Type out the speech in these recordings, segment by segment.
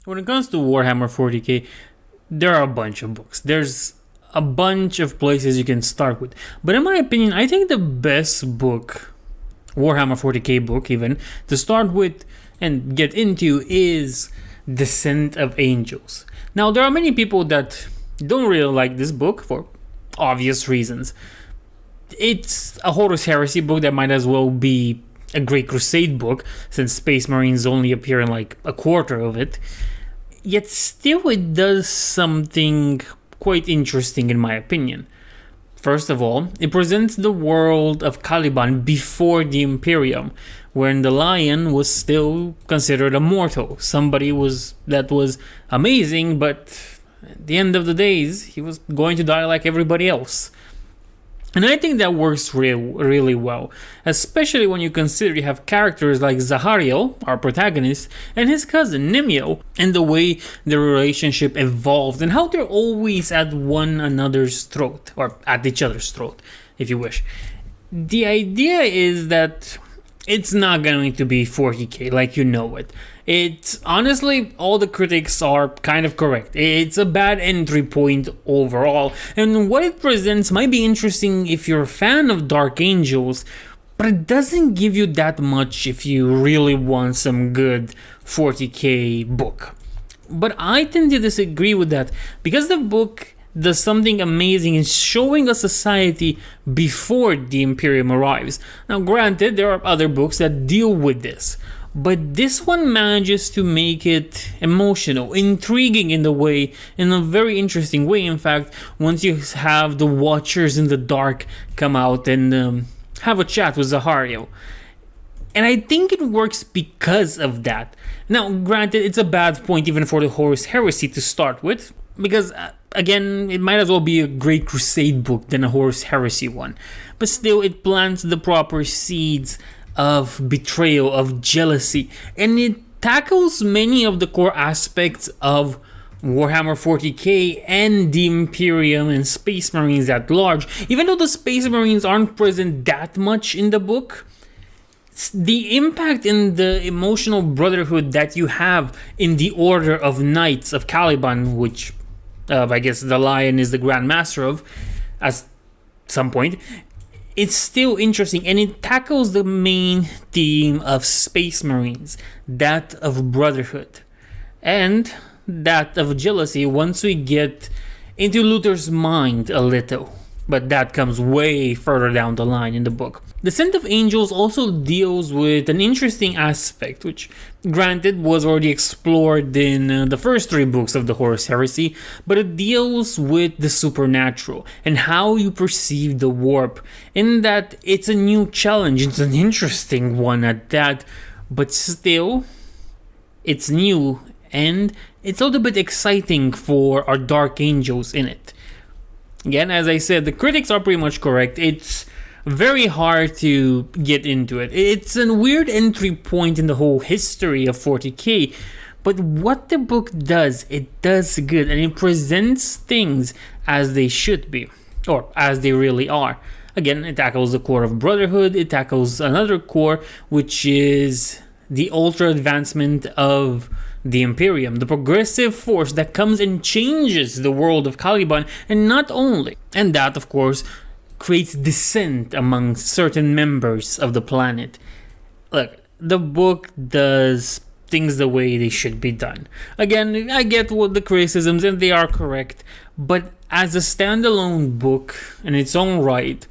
When it comes to Warhammer 40k, there are a bunch of books. There's a bunch of places you can start with. But in my opinion, I think the best book, Warhammer 40k book even, to start with and get into is Descent of Angels. Now, there are many people that don't really like this book for obvious reasons. It's a Horus Heresy book that might as well be a Great Crusade book, since Space Marines only appear in like a quarter of it. Yet still it does something quite interesting in my opinion. First of all, it presents the world of Caliban before the Imperium, when the Lion was still considered a mortal. Somebody that was amazing, but at the end of the days, he was going to die like everybody else. And I think that works really well, especially when you consider you have characters like Zahariel, our protagonist, and his cousin Nimio, and the way their relationship evolved, and how they're always at one another's throat, or at each other's throat, if you wish. The idea is that it's not going to be 40k like you know it. It's honestly, all the critics are kind of correct. It's a bad entry point overall, and what it presents might be interesting if you're a fan of Dark Angels, but it doesn't give you that much if you really want some good 40k book. But I tend to disagree with that, because the book does something amazing in showing a society before the Imperium arrives. Now granted, there are other books that deal with this, but this one manages to make it emotional, intriguing in a very interesting way. In fact, once you have the Watchers in the Dark come out and have a chat with Zahariel. And I think it works because of that. Now, granted, it's a bad point even for the Horus Heresy to start with, because again, it might as well be a Great Crusade book than a Horus Heresy one. But still, it plants the proper seeds of betrayal, of jealousy, and it tackles many of the core aspects of Warhammer 40k and the Imperium and Space Marines at large. Even though the Space Marines aren't present that much in the book, the impact in the emotional brotherhood that you have in the Order of Knights of Caliban, which I guess the Lion is the Grand Master of at some point, it's still interesting, and it tackles the main theme of Space Marines, that of brotherhood, and that of jealousy once we get into Luther's mind a little. But that comes way further down the line in the book. Descent of Angels also deals with an interesting aspect, which granted was already explored in the first 3 books of the Horus Heresy, but it deals with the supernatural and how you perceive the warp, in that it's a new challenge. It's an interesting one at that, but still, it's new and it's a little bit exciting for our Dark Angels in it. Again, as I said, the critics are pretty much correct. It's very hard to get into it. It's a weird entry point in the whole history of 40k, but what the book does, it does good, and it presents things as they should be, or as they really are. Again, it tackles the core of brotherhood, it tackles another core, which is the ultra advancement of the Imperium, the progressive force that comes and changes the world of Caliban, and not only. And that, of course, creates dissent among certain members of the planet. Look, the book does things the way they should be done. Again, I get what the criticisms, and they are correct, but as a standalone book in its own right,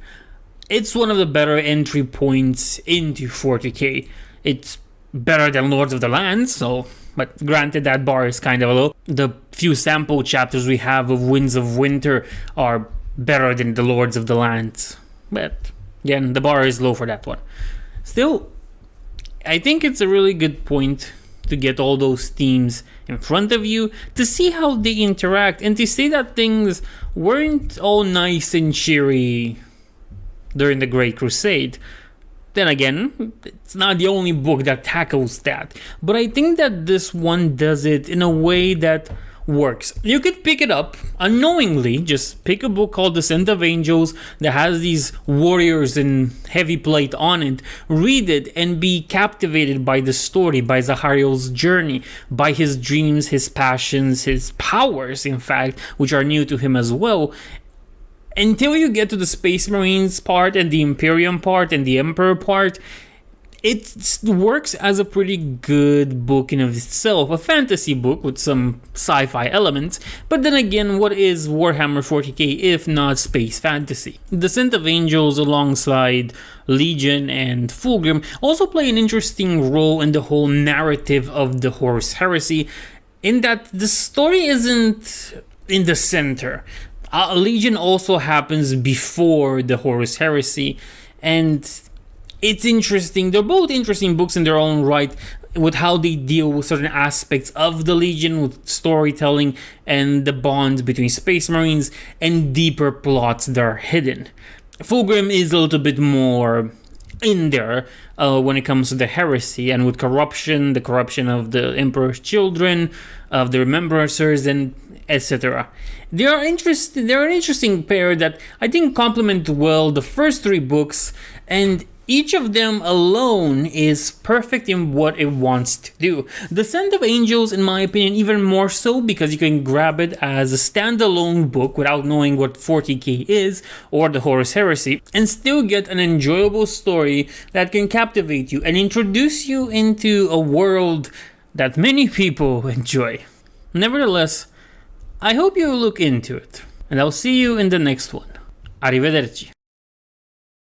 it's one of the better entry points into 40k. It's better than Lords of the Land, but granted, that bar is kind of low. The few sample chapters we have of Winds of Winter are better than the Lords of the Lands. But again, the bar is low for that one. Still, I think it's a really good point to get all those themes in front of you, to see how they interact, and to see that things weren't all nice and cheery during the Great Crusade. Then again, it's not the only book that tackles that, but I think that this one does it in a way that works. You could pick it up unknowingly, just pick a book called Descent of Angels that has these warriors in heavy plate on it, read it, and be captivated by the story, by Zahariel's journey, by his dreams, his passions, his powers, in fact, which are new to him as well. Until you get to the Space Marines part and the Imperium part and the Emperor part, it works as a pretty good book in of itself, a fantasy book with some sci-fi elements, but then again, what is Warhammer 40k if not space fantasy? Descent of Angels alongside Legion and Fulgrim also play an interesting role in the whole narrative of the Horus Heresy, in that the story isn't in the center. Legion also happens before the Horus Heresy, and it's interesting. They're both interesting books in their own right, with how they deal with certain aspects of the Legion, with storytelling and the bonds between Space Marines and deeper plots that are hidden. Fulgrim is a little bit more in there when it comes to the heresy and with corruption, the corruption of the Emperor's children, of the Remembrancers, and etc. They're an interesting pair that I think complement well the first three books, and each of them alone is perfect in what it wants to do. Descent of Angels, in my opinion, even more so, because you can grab it as a standalone book without knowing what 40k is or the Horus Heresy, and still get an enjoyable story that can captivate you and introduce you into a world that many people enjoy. Nevertheless, I hope you look into it, and I'll see you in the next one. Arrivederci.